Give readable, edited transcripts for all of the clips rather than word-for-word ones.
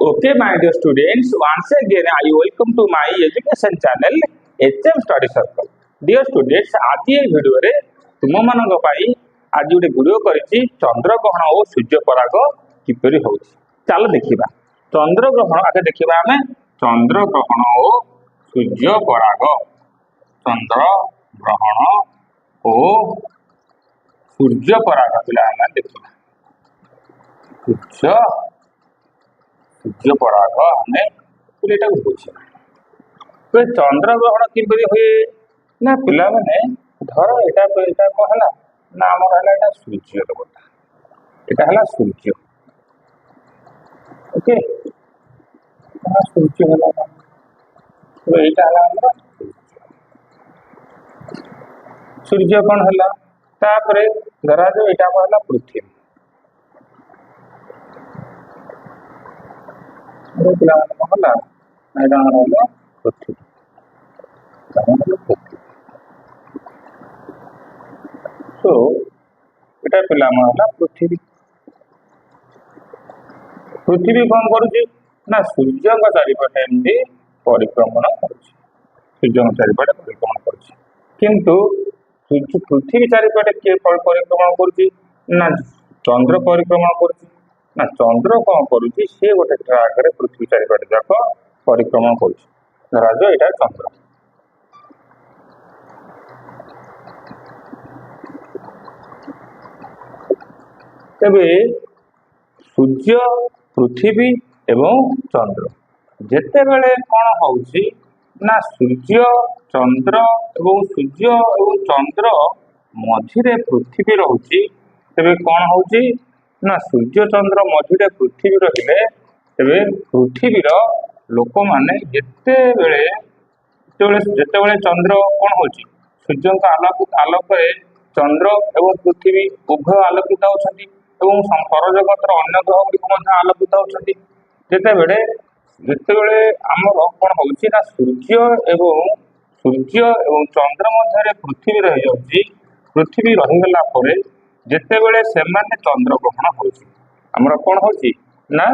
Okay, my dear students, once again I welcome to my education channel HM Study Circle. Dear students, आज ये video रे तुम मानक पाई आज गोटे वीडियो करिछि चंद्रग्रहण और सूर्यपराग किपरि होछि। चलो देखिबा चंद्रग्रहण आगे देखिबा हमें चंद्रग्रहण और सूर्यपराग। चंद्रग्रहण और सूर्यपराग पिला हमें देखिबा सूर्यपराग हमें पूरा बुझे। तो चंद्रग्रहण किपरि हुए ना पिला माने धर एटा कौन है ना आमर है एटा सूर्य देवता, एटा है सूर्य। ओके सूर्य है तो एटा है आमर सूर्य कौन है तापरे धरा जो एटा कौन है पृथ्वी। पिला कौन है एटा है पृथ्वी। तो एटा पिला पृथ्वी। पृथ्वी कौन करुच्ची ना सूर्य चारिपटे एमती परिक्रमण करुच्ची, सूर्य चारिपटे परिक्रमण करुच्ची। किंतु पृथ्वी चारिपटे किए परिक्रमण करुच्ची ना चंद्र परिक्रमण करुच्ची ना चंद्र कौन करुच्ची सी गोटे ट्राक रे पृथ्वी चारिपटे जाक परिक्रमण करुच्ची। धराज एटा चंद्र। तेबे सूर्य पृथ्वी एवं चंद्र जेते बेले कौन होउची ना सूर्य चंद्र एवं सूर्य एवं चंद्र मझिरे पृथ्वी रहउची। तेबे कौन होउची ना सूर्य चंद्र मझिरे पृथ्वी रहिले तेबे पृथ्वीर लोक माने जेते बेले चंद्र कौन होउची सूर्य आलोक चंद्र एवं पृथ्वी उभय आलोकित होउछंती एवं सौरजगतर अन्य ग्रह गुड़िक आलोकित होउछंती। जेतेबेले आमर कौन होउची ना सूर्य एवं चंद्र मध्य पृथ्वी रही जाउची। पृथ्वी रहीगला परे जेतेबेले सेमाने चंद्र ग्रहण होउची आमर कौन होउची ना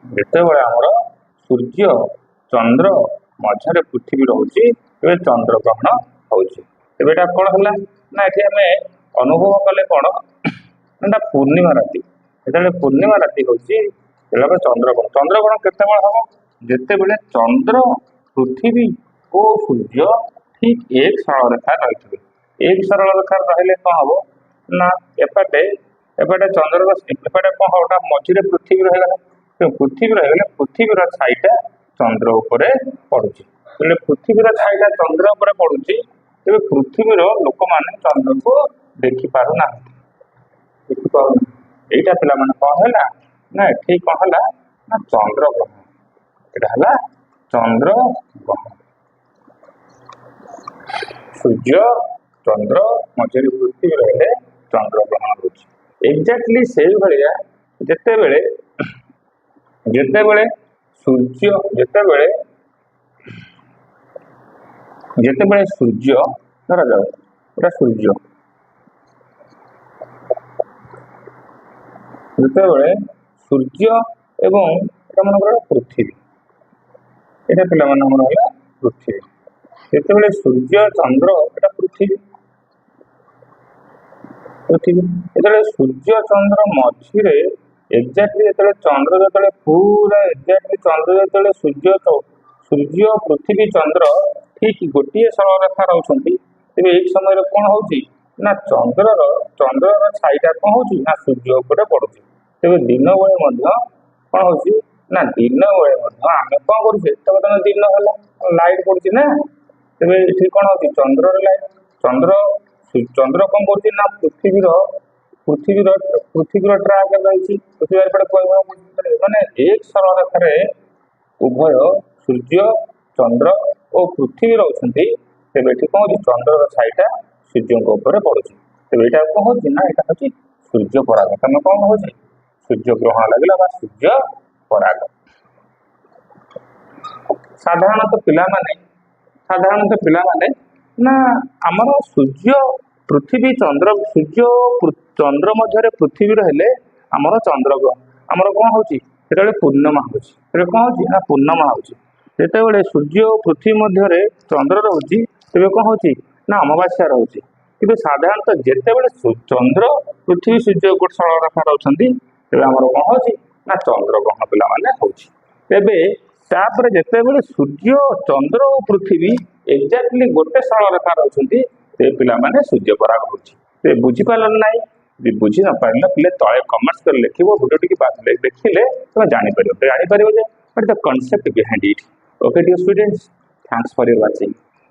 जेतेबेले आमर सूर्य चंद्र मझे पृथ्वी रोचे तेज चंद्र ग्रहण होउची। एटा कौन है ना ये आम अनुभव कले कौन ना पूर्णिमा राति जो पूर्णिमा राति होची चंद्रग्रहण। चंद्रग्रहण केतेबेले हम जेते बेले चंद्र पृथ्वी और सूर्य ठीक एक सरल रेखा रही। एक सरल रेखा रहिले कौन हम ना एपटे चंद्र एपटे कौन होटा मझिरे पृथ्वी रहीगला। पृथ्वी रहीगले पृथ्वीर छाईटा चंद्र उपरे पड़ुची। पृथ्वीर छाईटा चंद्र उपरे पड़ुची तेज पृथ्वीर लोक माने चंद्र को देखि पारु ना। एटा पिला माने कौन है ना ठीक कौन है ना चंद्र ग्रहण। एटा है चंद्र ग्रहण। सूर्य चंद्र मझे पृथ्वी रहिले चंद्र ग्रहण होची। एक्जाक्टली से भलिया जेतेबेले सूर्य जेतेबेले सूर्य धरा जाओ एटा सूर्य जेतेबेले सूर्य एवं मन पृथ्वी एटा पिला मन पृथ्वी। जेतेबेले सूर्य चंद्र एटा पृथ्वी जेतेबेले सूर्य चंद्र मझिरे एक्जाक्टली चंद्र जो पूरा एक्जाक्टली चंद्र जो सूर्य पृथ्वी चंद्र ठीक गोटे सरल रेखा रोचंती तेज एक समय कौन होची ना चंद्र छाईटा कौन होची ना सूर्य उपरे पड़ुची। तेज दिन बेले कौन होची ना दिन बेले आम कौन करुचे बर्तमान दिन है लाइट पड़ुची ना तेज ये कौन होची चंद्र लाइट चंद्र कौन करुची ना पृथ्वीर ट्राक रही पृथ्वी माने एक सरल रेखा उभय सूर्य चंद्र और पृथ्वी रोचंती तेज ये कौन होची चंद्र छाईटा सूर्य ऊपर पड़ुची। तेज यहाँ कौन होची ना यहाँ होची सूर्य पराग। तुम कौन होची सूर्य ग्रहण लगे सूर्य पराग। साधारणतः पिला माने ना आमर सूर्य पृथ्वी चंद्र मध्य पृथ्वी रहिले आमर चंद्र ग्रहण आमर कौन होची ଯେତେବେଳେ ପୂର୍ଣ୍ଣମା ହେଉଛି ତେବେ କ'ଣ ହେଉଛି ନା ପୂର୍ଣ୍ଣମା ହେଉଛି। ଯେତେବେଳେ ସୂର୍ଯ୍ୟ ଓ ପୃଥିବୀ ମଧ୍ୟରେ ଚନ୍ଦ୍ର ରହୁଛି ତେବେ କ'ଣ ହେଉଛି ନା ଅମାବାସ୍ୟା ରହୁଛି। କିନ୍ତୁ ସାଧାରଣତଃ ଯେତେବେଳେ ଚନ୍ଦ୍ର ପୃଥିବୀ ସୂର୍ଯ୍ୟ ଗୋଟେ ସରଳ ରେଖାରେ ରହୁଛନ୍ତି ତେବେ ଆମର କ'ଣ ହେଉଛି ନା ଚନ୍ଦ୍ରଗ୍ରହଣ ପିଲାମାନେ ହେଉଛି। ତେବେ ତାପରେ ଯେତେବେଳେ ସୂର୍ଯ୍ୟ ଚନ୍ଦ୍ର ଓ ପୃଥିବୀ ଏକ୍ଜାକ୍ଟଲି ଗୋଟେ ସରଳ ରେଖାରେ ରହୁଛନ୍ତି ତେବେ ପିଲାମାନେ ସୂର୍ଯ୍ୟପରାଗ ହେଉଛି। ତେବେ ବୁଝିପାରିଲ ନାହିଁ? ବୁଝି ନ ପାରିଲ ପିଲେ ତଳେ କମେଣ୍ଟ କରି ଲେଖିବ, ଭିଡ଼ିଓ ଟିକେ ଦେଖିଲେ ତମେ ଜାଣିପାରିବ ଯେ what is the concept behind it. Okay dear students, thanks for your watching.